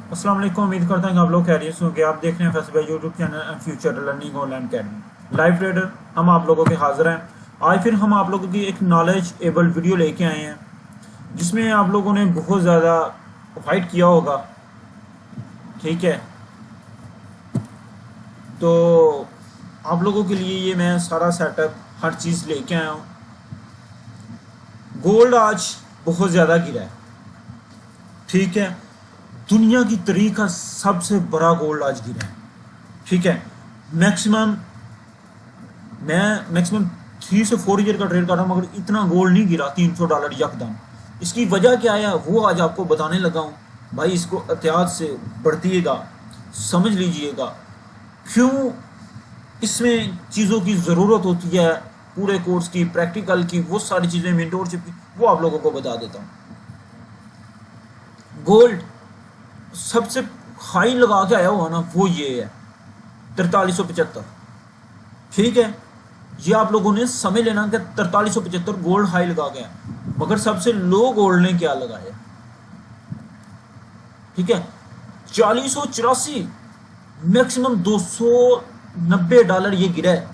अस्सलाम वालेकुम। उम्मीद करता हूँ कि आप लोग खैरियत से होंगे। आप देख रहे हैं फैसल भाई YouTube channel and future learning online academy live trader. हम आप लोगों के हाजिर हैं। आज फिर हम आप लोगों की एक नॉलेज एबल वीडियो लेके आए हैं जिसमें आप लोगों ने बहुत ज़्यादा फाइट किया होगा। ठीक है, तो आप लोगों के लिए ये मैं सारा सेटअप हर चीज़ लेके आया हूँ। गोल्ड आज बहुत ज़्यादा गिरा है। ठीक है, दुनिया की तारीख का सबसे बड़ा गोल्ड आज गिरा है। ठीक है, मैक्सिमम मैं मैक्सिमम 3 से 4 ईयर का ट्रेड कर रहा हूँ मगर इतना गोल्ड नहीं गिरा $300 यकदम। इसकी वजह क्या है वो आज आपको बताने लगा हूँ। भाई इसको एहतियात से बढ़तिएगा, समझ लीजिएगा क्यों इसमें चीज़ों की ज़रूरत होती है, पूरे कोर्स की, प्रैक्टिकल की, वो सारी चीज़ें, मेंटोरशिप की, वो आप लोगों को बता देता हूँ। गोल्ड सबसे हाई लगा के आया हुआ ना वो ये है 4375। ठीक है, ये आप लोगों ने समझ लेना कि 4375 गोल्ड हाई लगा गया। मगर सबसे लो गोल्ड ने क्या लगाया? ठीक है, 4084, मैक्सिमम $290 ये गिरा है।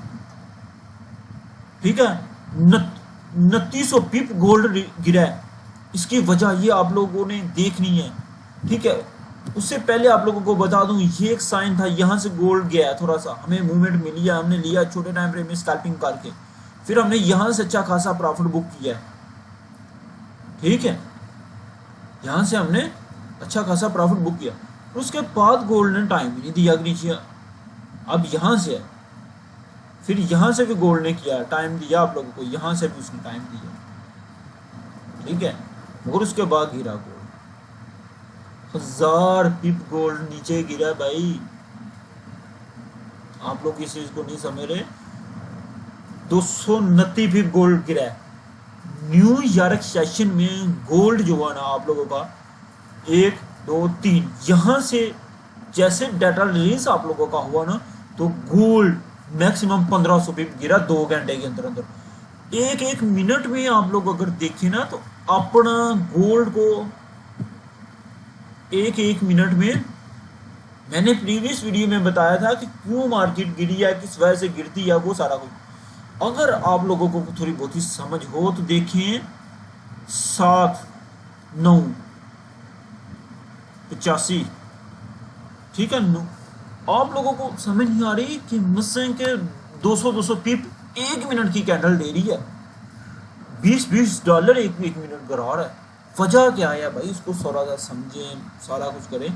ठीक है, 2900 पिप गोल्ड गिरा है। इसकी वजह ये आप लोगों ने देखनी है। ठीक है, उससे पहले आप लोगों को बता दूं ये एक साइन था, यहां से गोल्ड गया है, थोड़ा सा हमें मूवमेंट मिली है, हमने लिया छोटे टाइम फ्रेम में स्कैल्पिंग करके, फिर हमने यहां से अच्छा खासा प्रॉफिट बुक किया है। ठीक है, यहां से हमने अच्छा खासा प्रॉफिट बुक किया, उसके बाद गोल्ड ने टाइम ही नहीं दिया नीचे। अब यहां से है, फिर यहां से भी गोल्ड ने किया, टाइम दिया आप लोगों को, यहां से भी उसने टाइम दिया। ठीक है, मगर उसके बाद गिरा गोल्ड 1000 पिप गोल्ड नीचे गिरा भाई। आप लोग इस चीज को नहीं समझ रहे। 229 पिप गोल्ड गिरा है। न्यूयॉर्क सेशन में गोल्ड जो हुआ ना आप लोगों का 1 2 3, यहां से जैसे डाटा रिलीज आप लोगों का हुआ ना तो गोल्ड मैक्सिमम 1500 पिप गिरा 2 घंटे के अंदर अंदर। एक एक मिनट में आप लोग अगर देखें ना तो अपना गोल्ड को एक एक मिनट में, मैंने प्रीवियस वीडियो में बताया था कि क्यों मार्केट गिरी है, किस वजह से गिरती है, वो सारा कुछ अगर आप लोगों को थोड़ी बहुत ही समझ हो तो देखें। 7 9 85। ठीक है, आप लोगों को समझ नहीं आ रही कि मसें के 200 पिप 1 मिनट की कैंडल दे रही है, $20 एक मिनट करा रहा है। वजह क्या है भाई, इसको थोड़ा सा समझें, सारा कुछ करें।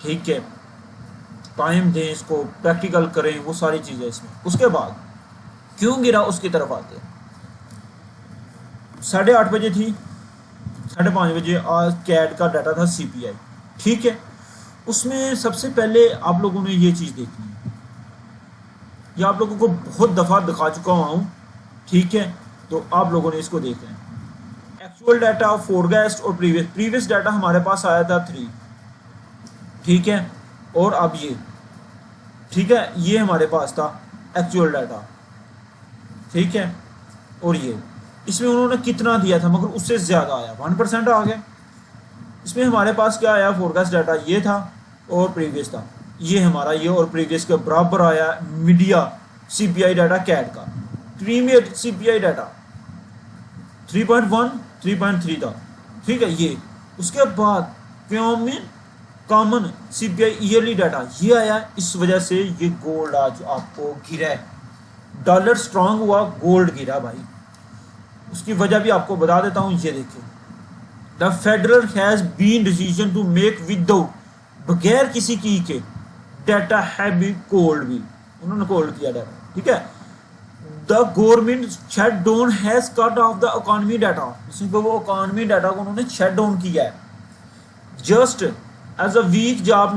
ठीक है, टाइम दें, इसको प्रैक्टिकल करें, वो सारी चीजें इसमें। उसके बाद क्यों गिरा उसकी तरफ आते हैं। 8:30 बजे थी, 5:30 बजे आज कैड का डाटा था CPI। ठीक है, उसमें सबसे पहले आप लोगों ने ये चीज देखनी है, ये आप लोगों को बहुत दफा दिखा चुका हूं। ठीक है, तो आप लोगों ने इसको देख लें। एक्चुअल डाटा, फोरकास्ट और प्रीवियस डाटा हमारे पास आया था 3। ठीक है, और अब ये, ठीक है, ये हमारे पास था एक्चुअल डाटा। ठीक है, और ये इसमें उन्होंने कितना दिया था मगर उससे ज्यादा आया, 1% आ गया। इसमें हमारे पास क्या आया, फोरकास्ट डाटा ये था और प्रीवियस था, ये हमारा ये और प्रीवियस के बराबर आया। मीडिया CPI डाटा कैड का, प्रीमियर CPI डाटा 3.1 3.3 था। ठीक है, ये उसके बाद कॉमन CPI ईयरली डाटा ये आया। इस वजह से ये गोल्ड आज आपको गिरा है, डॉलर स्ट्रांग हुआ, गोल्ड गिरा भाई। उसकी वजह भी आपको बता देता हूं, ये देखिए, the federal has been decision to make without, बगैर किसी की के डाटा है भी कोल्ड, भी उन्होंने कोल्ड किया डाटा। ठीक है, the government shut down has cut off the economy data, वो इकोनॉमी डाटा को उन्होंने शट डाउन किया है। Just as a weak job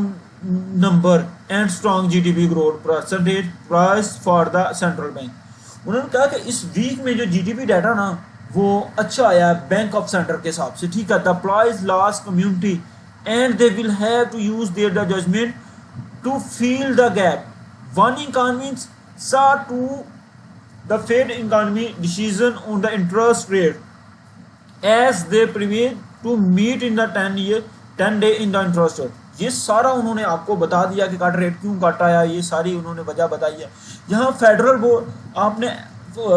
number and strong GDP growth percentage price for the central bank. उन्होंने कहा कि इस वीक में जो GDP डाटा ना वो अच्छा आया है बैंक ऑफ सेंटर के हिसाब से। ठीक है, the price last community and they will have to use their judgement to fill the gap. One economy saw to the Fed economy decision on the interest rate as they prevail to meet in the 10-day in the interest rate। ये सारा उन्होंने आपको बता दिया कि cut rate क्यों cut आया, ये सारी उन्होंने वजह बताई है। यहाँ फेडरल बोर्ड आपने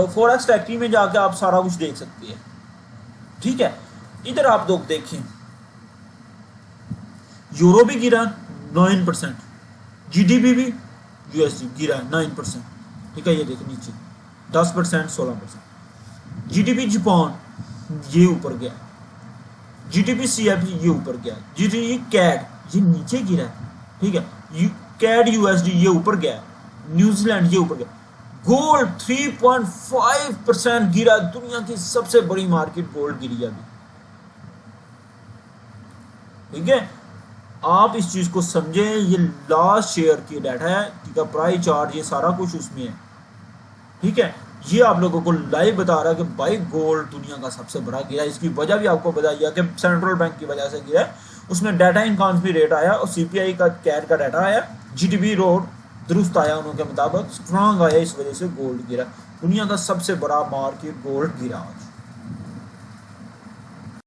फॉरेक्स फैक्ट्री में जाके आप सारा कुछ देख सकते हैं, ठीक है। इधर आप लोग देखें, यूरो भी गिरा 9%, जीडीपी भी यूएसडी गिरा 9%, ठीक है। ये देखो नीचे 10%, 16%। जीडीपी जापान ये ऊपर गया, जीडीपी सीएफ ये ऊपर गया, जीडीपी कैड ये नीचे गिरा है, ठीक है। कैड यूएसडी ये ऊपर गया, न्यूजीलैंड ये ऊपर गया। गोल्ड 3.5% गिरा, दुनिया की सबसे बड़ी मार्केट गोल्ड गिरी अभी, ठीक है। आप इस चीज को समझें, ये लास्ट शेयर की डाटा है, ठीक है। प्राइस चार्ट ये सारा कुछ उसमें है, ठीक है। ये आप लोगों को लाइव बता रहा है कि भाई गोल्ड दुनिया का सबसे बड़ा गिरा। इसकी वजह भी आपको बताई है कि सेंट्रल बैंक की वजह से गिरा है। उसमें डाटा इनकॉन्स भी रेट आया और सीपीआई का कैड का डाटा आया, जीडीपी रोड दुरुस्त आया उनके मुताबिक, स्ट्रांग आया, इस वजह से गोल्ड गिरा। दुनिया का सबसे बड़ा मार्केट गोल्ड गिरा।